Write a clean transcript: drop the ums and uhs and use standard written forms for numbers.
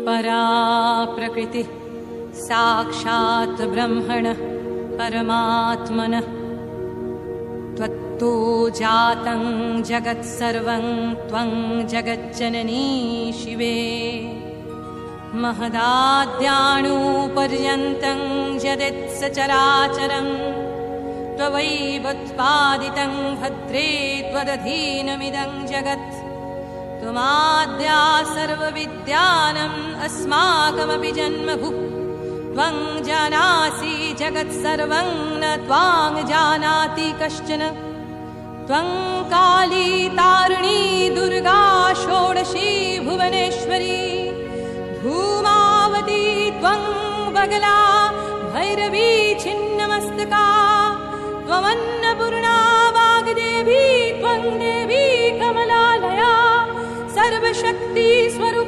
परा प्रकृति साक्षात् ब्रह्मण परमात्मन त्वत्तो जातं जगत्सर्वं त्वं जगज्जननी शिवे महदाद्याणुपर्यन्तं यदित्सचराचरं त्ववैवोत्पादितं भद्रे त्वदधीनमिदं जगत् त्वमाद्या सर्वविद्यानम् अस्माकमपि जन्मभुः त्वं जानासि जगत्सर्वं न त्वां जानाति कश्चन त्वं काली तारिणी दुर्गा षोडशी भुवनेश्वरी धूमावती त्वं बगला भैरवी छिन्नमस्तका त्वमन्नपूर्णा वाग्देवी त्वं देवी कमलालया सर्वशक्ति स्वरूपा।